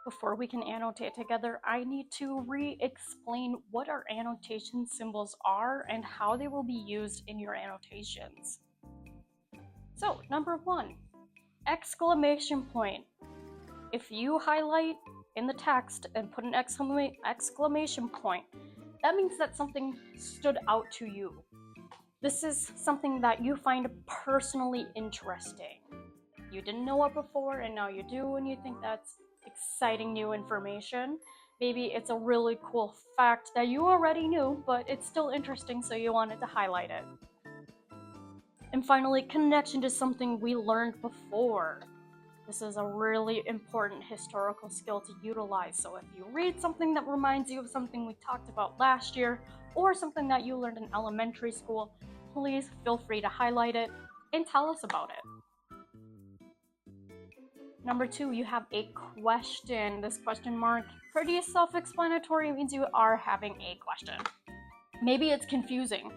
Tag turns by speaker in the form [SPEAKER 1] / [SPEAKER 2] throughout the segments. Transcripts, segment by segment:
[SPEAKER 1] Before we can annotate together, I need to re-explain what our annotation symbols are and how they will be used in your annotations. So, number 1, exclamation point. If you highlight in the text and put an exclamation point, that means that something stood out to you. This is something that you find personally interesting. You didn't know it before and now you do, and you think that's exciting new information. Maybe it's a really cool fact that you already knew, but it's still interesting, so you wanted to highlight it. And finally, connection to something we learned before. This is a really important historical skill to utilize, so if you read something that reminds you of something we talked about last year, or something that you learned in elementary school, please feel free to highlight it and tell us about it. Number 2, you have a question. This question mark, pretty self-explanatory, means you are having a question. Maybe it's confusing.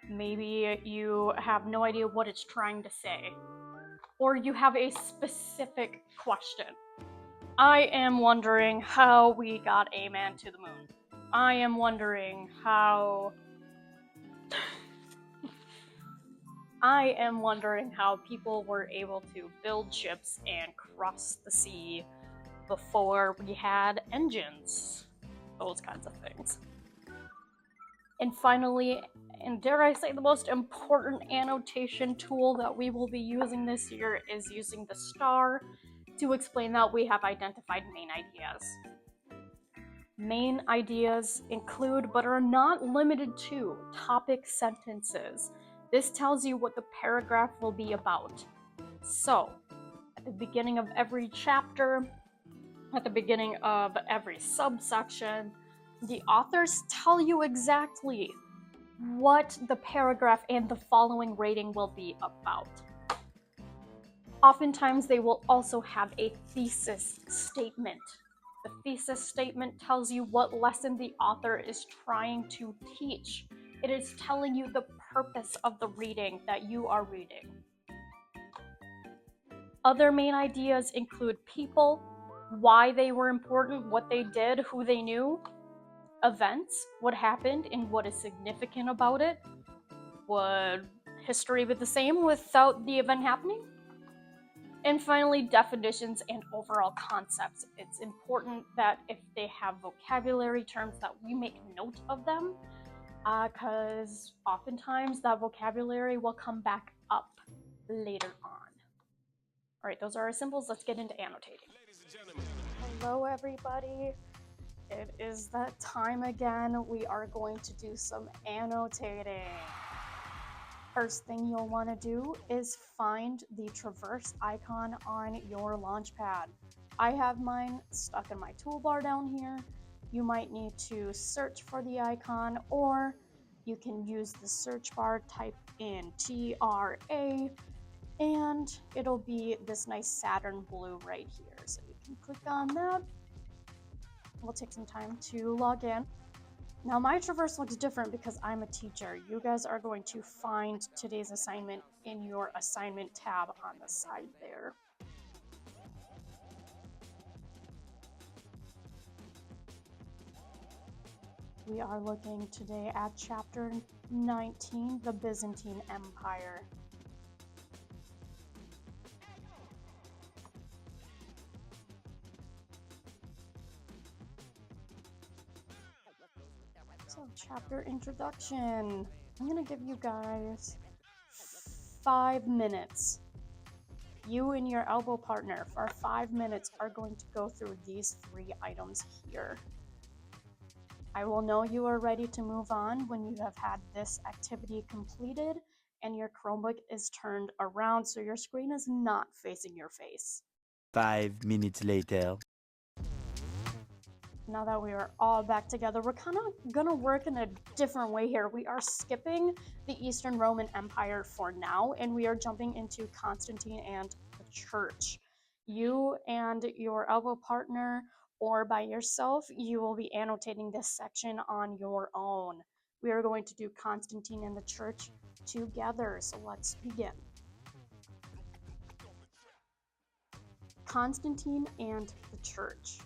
[SPEAKER 1] Maybe you have no idea what it's trying to say. Or you have a specific question. I am wondering how we got a man to the moon. I am wondering how... I am wondering how people were able to build ships and cross the sea before we had engines. Those kinds of things. And finally, and dare I say the most important annotation tool that we will be using this year is using the star to explain that we have identified main ideas. Main ideas include, but are not limited to, topic sentences. This tells you what the paragraph will be about. So, at the beginning of every chapter, at the beginning of every subsection, the authors tell you exactly what the paragraph and the following rating will be about. Oftentimes, they will also have a thesis statement. The thesis statement tells you what lesson the author is trying to teach. It is telling you the purpose of the reading that you are reading. Other main ideas include people, why they were important, what they did, who they knew, events, what happened and what is significant about it. Would history be the same without the event happening? And finally, definitions and overall concepts. It's important that if they have vocabulary terms that we make note of them, because oftentimes that vocabulary will come back up later on. All right, those are our symbols. Let's get into annotating. Hello, everybody. It is that time again. We are going to do some annotating. First thing you'll want to do is find the traverse icon on your Launchpad. I have mine stuck in my toolbar down here. You might need to search for the icon, or you can use the search bar, type in TRA, and it'll be this nice Saturn blue right here. So you can click on that. We'll take some time to log in. Now my traverse looks different because I'm a teacher. You guys are going to find today's assignment in your assignment tab on the side there. We are looking today at chapter 19, the Byzantine Empire. So, chapter introduction. I'm gonna give you guys 5 minutes. You and your elbow partner for 5 minutes are going to go through these 3 items here. I will know you are ready to move on when you have had this activity completed and your Chromebook is turned around so your screen is not facing your face.
[SPEAKER 2] 5 minutes later.
[SPEAKER 1] Now that we are all back together, we're kind of gonna work in a different way here. We are skipping the Eastern Roman Empire for now, and we are jumping into Constantine and the church. You and your elbow partner, or by yourself, you will be annotating this section on your own. We are going to do Constantine and the church together, so let's begin. Constantine and the church.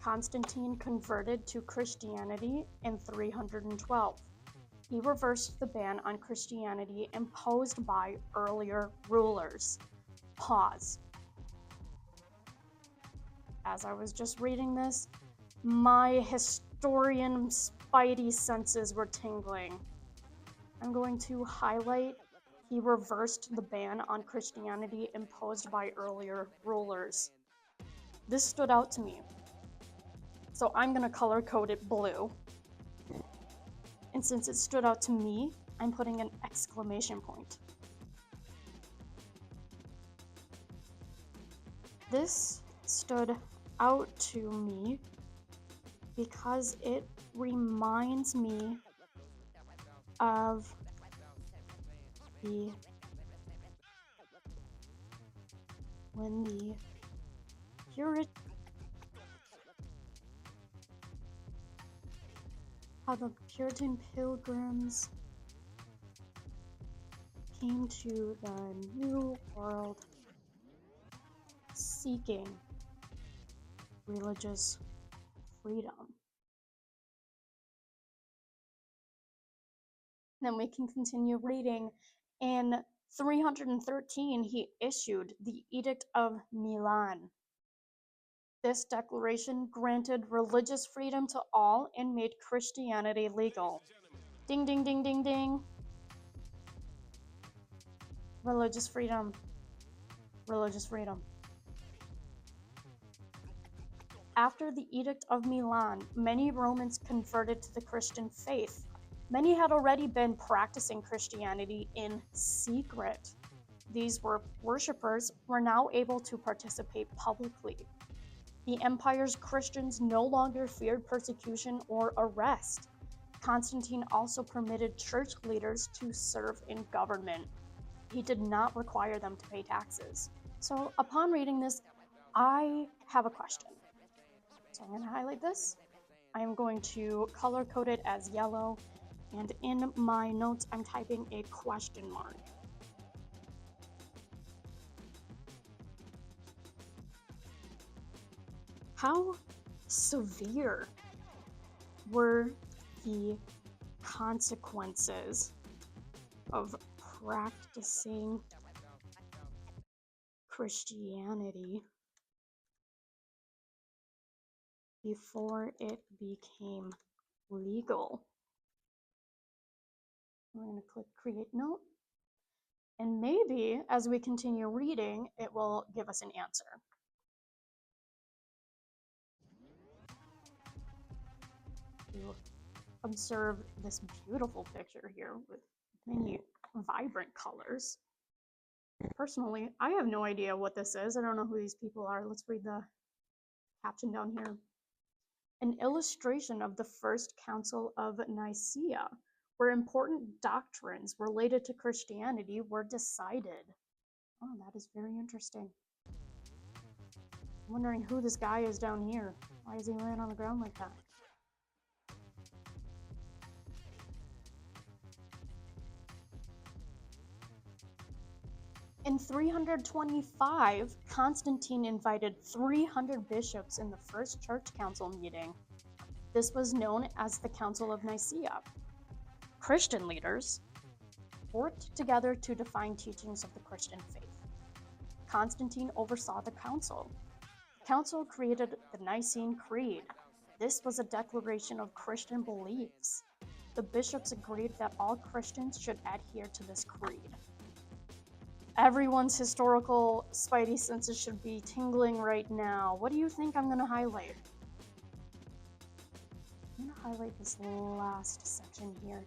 [SPEAKER 1] Constantine converted to Christianity in 312. He reversed the ban on Christianity imposed by earlier rulers. Pause. As I was just reading this, my historian spidey senses were tingling. I'm going to highlight he reversed the ban on Christianity imposed by earlier rulers. This stood out to me. So I'm going to color code it blue. And since it stood out to me, I'm putting an exclamation point. This stood out to me because it reminds me of when the Puritan pilgrims came to the New World seeking religious freedom. Then we can continue reading. In 313, he issued the Edict of Milan. This declaration granted religious freedom to all and made Christianity legal. Ding, ding, ding, ding, ding. Religious freedom. Religious freedom. After the Edict of Milan, many Romans converted to the Christian faith. Many had already been practicing Christianity in secret. These worshippers were now able to participate publicly. The empire's Christians no longer feared persecution or arrest. Constantine also permitted church leaders to serve in government. He did not require them to pay taxes. So upon reading this, I have a question. So I'm going to highlight this. I am going to color code it as yellow, and in my notes, I'm typing a question mark. How severe were the consequences of practicing Christianity before it became legal? We're going to click Create Note. And maybe as we continue reading, it will give us an answer. To observe this beautiful picture here with many vibrant colors. Personally, I have no idea what this is. I don't know who these people are. Let's read the caption down here. An illustration of the First Council of Nicaea, where important doctrines related to Christianity were decided. Oh, that is very interesting. I'm wondering who this guy is down here. Why is he laying on the ground like that? In 325, Constantine invited 300 bishops in the First Church Council meeting. This was known as the Council of Nicaea. Christian leaders worked together to define teachings of the Christian faith. Constantine oversaw the council. The council created the Nicene Creed. This was a declaration of Christian beliefs. The bishops agreed that all Christians should adhere to this creed. Everyone's historical spidey senses should be tingling right now. What do you think I'm going to highlight? I'm going to highlight this last section here.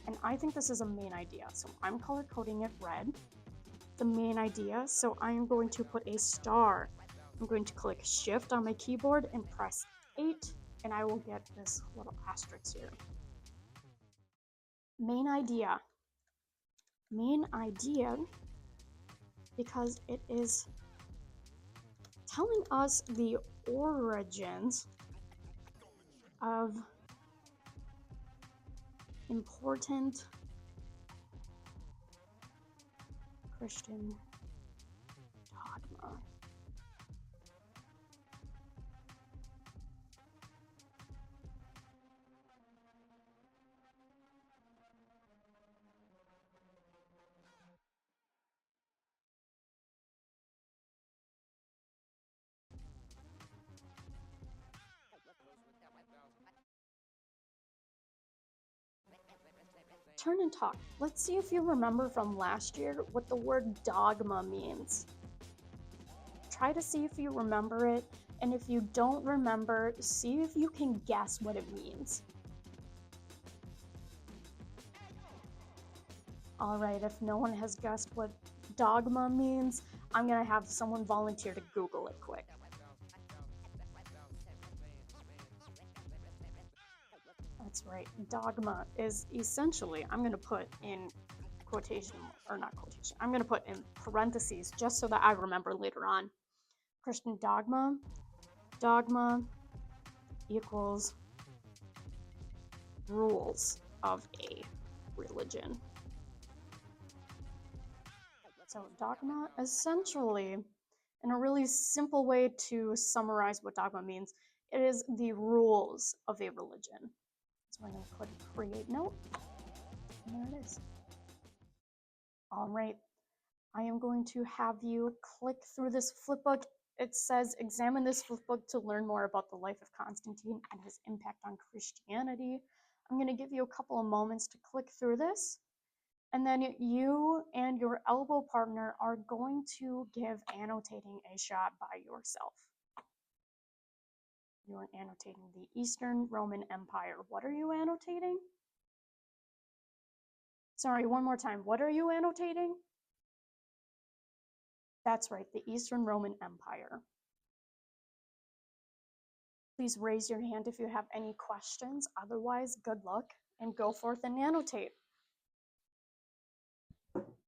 [SPEAKER 1] And I think this is a main idea. So I'm color coding it red. The main idea. So I'm going to put a star. I'm going to click Shift on my keyboard and press 8. And I will get this little asterisk here. Main idea. Main idea. Because it is telling us the origins of important Christian dogma. turn and talk. Let's see if you remember from last year what the word dogma means. Try to see if you remember it, and if you don't remember, see if you can guess what it means. All right, if no one has guessed what dogma means, I'm gonna have someone volunteer to Google it quick. That's right, dogma is essentially, I'm gonna put in quotation, or not quotation, I'm gonna put in parentheses just so that I remember later on. Christian dogma equals rules of a religion. So dogma, essentially, in a really simple way to summarize what dogma means, it is the rules of a religion. So I'm going to click create note, and there it is. All right, I am going to have you click through this flipbook. It says examine this flipbook to learn more about the life of Constantine and his impact on Christianity. I'm going to give you a couple of moments to click through this. And then you and your elbow partner are going to give annotating a shot by yourself. You are annotating the Eastern Roman Empire. What are you annotating? Sorry, one more time. What are you annotating? That's right, the Eastern Roman Empire. Please raise your hand if you have any questions. Otherwise, good luck and go forth and annotate.